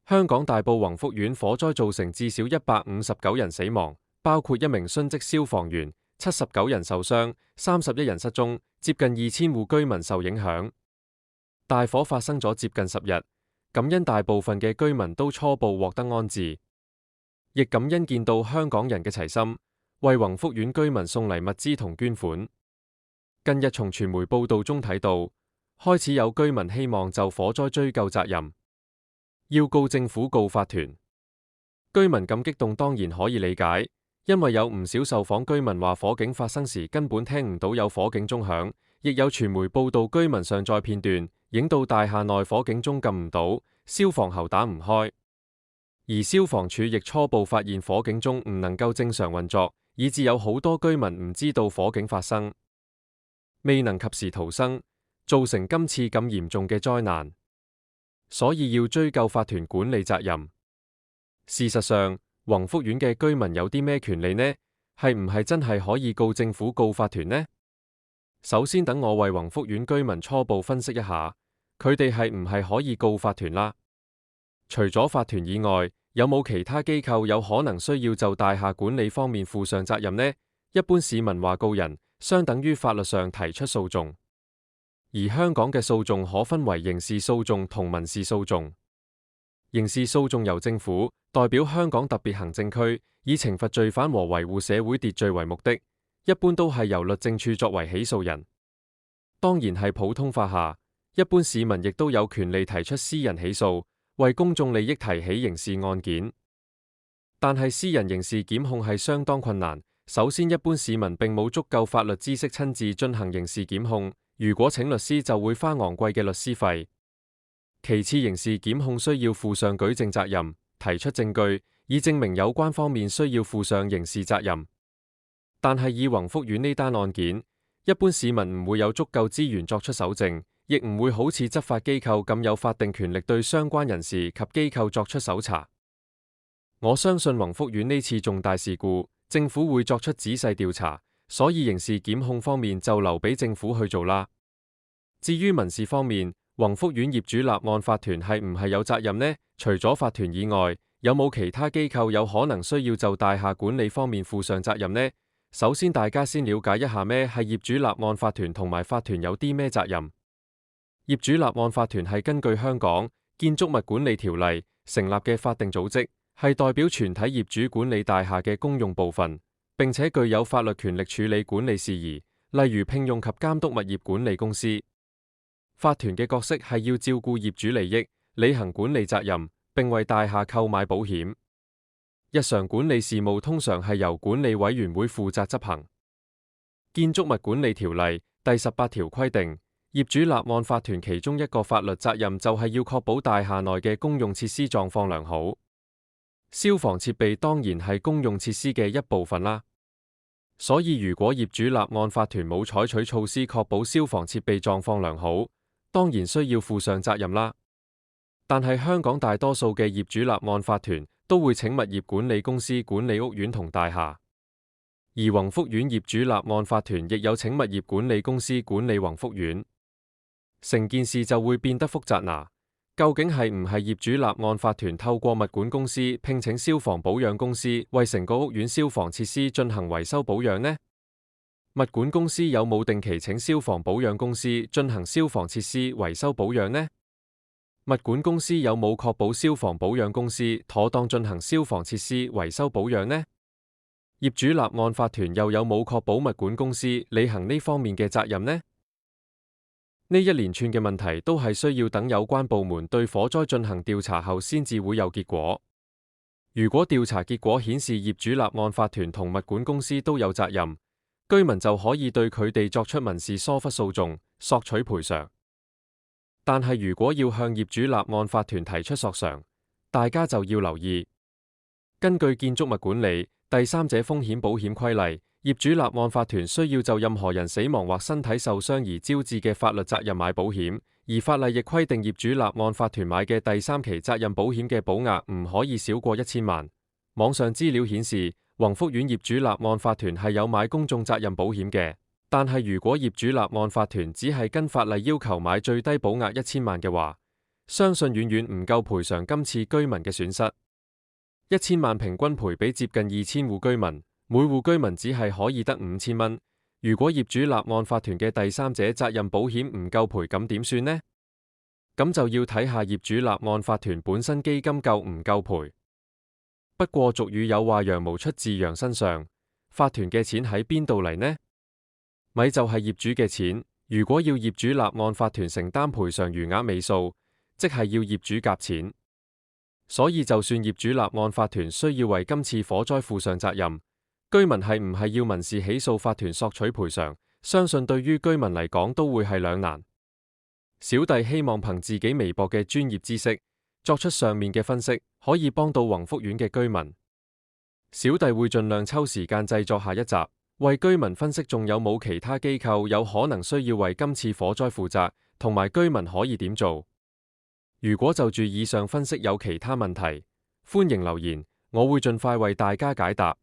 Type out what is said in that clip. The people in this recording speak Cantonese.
香港大埔宏福苑火災造成至少159人死亡，包括1名殉職消防員，79人受傷，31人失蹤，接近2000戶居民受影響。大火發生咗接近10日，感恩大部分嘅居民都初步獲得安置，亦感恩見到香港人嘅齊心，為宏福苑居民送嚟物資同捐款。近日從傳媒報道中睇到，開始有居民希望就火災追究責任，要告政府告法團。居民咁激動當然可以理解，因為有唔少受訪居民話火警發生時根本聽唔到有火警鐘響，亦有傳媒報道居民上載片段，影到大廈內火警鐘撳唔到，消防喉打唔開。而消防處亦初步發現火警鐘唔能夠正常運作，以致有好多居民唔知道火警發生，未能及時逃生，造成今次咁嚴重嘅災難。所以要追究法團管理責任。事實上，宏福苑嘅居民有啲咩權利呢？係唔係真係可以告政府告法團呢？首先等我為宏福苑居民初步分析一下，佢哋係唔係可以告法團啦？除咗法團以外，有冇其他機構有可能需要就大廈管理方面負上責任呢？一般市民話告人，相等於法律上提出訴訟。而香港嘅訴訟可分為刑事訴訟同民事訴訟。刑事訴訟由政府代表香港特別行政區，以懲罰罪犯和維護社會秩序為目的，一般都係由律政處作為起訴人。當然係普通法下，一般市民亦都有權利提出私人起訴，為公眾利益提起刑事案件。但係私人刑事檢控係相當困難。首先，一般市民並冇足夠法律知識親自進行刑事檢控，如果請律師就會花昂貴嘅律師費。其次，刑事檢控需要負上舉證責任，提出證據，以證明有關方面需要負上刑事責任。但係以宏福苑呢單案件，一般市民唔會有足夠資源作出搜證，亦唔會好似執法機構咁有法定權力對相關人士及機構作出搜查。我相信宏福苑呢次重大事故，政府會作出仔細調查，所以刑事檢控方面就留俾政府去做啦。至於民事方面，宏福苑業主立案法團係唔係有責任呢？除咗法團以外，有冇其他機構有可能需要就大廈管理方面負上責任呢？首先，大家先了解一下咩係業主立案法團同埋法團有啲咩責任。業主立案法團係根據香港建築物管理條例成立嘅法定組織，係代表全體業主管理大廈嘅公用部分，並且具有法律權力處理管理事宜，例如聘用及監督物業管理公司。法團嘅角色係要照顧業主利益，履行管理責任，並為大廈購買保險。日常管理事務通常係由管理委員會負責執行。建築物管理條例第18條規定，業主立案法團其中一個法律責任就係要確保大廈內嘅公用設施狀況良好。消防設備當然係公用設施嘅一部分啦。所以如果業主立案法團冇採取措施確保消防設備狀況良好，當然需要負上責任啦。但係香港大多數嘅業主立案法團都會請物業管理公司管理屋苑同大廈，而宏福苑業主立案法團亦有請物業管理公司管理宏福苑，成件事就會變得複雜嗱。究竟係唔係業主立案法團透過物管公司聘請消防保養公司為成個屋苑消防設施進行維修保養呢？物管公司有冇定期請消防保養公司進行消防設施維修保養呢？物管公司有冇確保消防保養公司妥當進行消防設施維修保養呢？業主立案法團又有冇確保物管公司履行呢方面嘅責任呢？呢一連串嘅問題都係需要等有關部門對火災進行調查後先至會有結果。如果調查結果顯示業主立案法團同物管公司都有責任，居民就可以對佢哋作出民事疏忽訴訟，索取賠償。但係如果要向業主立案法團提出索償，大家就要留意，根據建築物管理第三者風險保險規例，業主立案法團需要就任何人死亡或身體受傷而招致嘅法律責任買保險，而法例亦規定業主立案法團買嘅第三期責任保險嘅保額唔可以少過1000萬。網上資料顯示，宏福苑業主立案法團係有買公眾責任保險嘅，但係如果業主立案法團只係跟法例要求買最低保額1000萬嘅話，相信遠遠唔夠賠償今次居民嘅損失。1000萬平均賠俾接近2000戶居民，每戶居民只係可以得5000蚊。如果業主立案法團嘅第三者責任保險唔夠賠，咁點算呢？咁就要睇下業主立案法團本身基金夠唔夠賠。不過俗語有話，羊毛出自羊身上，法團嘅錢喺邊度嚟呢？咪就係業主嘅錢。如果要業主立案法團承擔賠償餘額尾數，即係要業主夾錢。所以就算業主立案法團需要為今次火災負上責任，居民係唔係要民事起訴法團索取賠償，相信對於居民嚟講都會係兩難。小弟希望憑自己微薄嘅專業知識，作出上面嘅分析，可以幫到宏福苑嘅居民。小弟會盡量抽時間製作下一集，為居民分析仲有冇其他機構有可能需要為今次火災負責，同埋居民可以點做。如果就住以上分析有其他問題，歡迎留言，我會盡快為大家解答。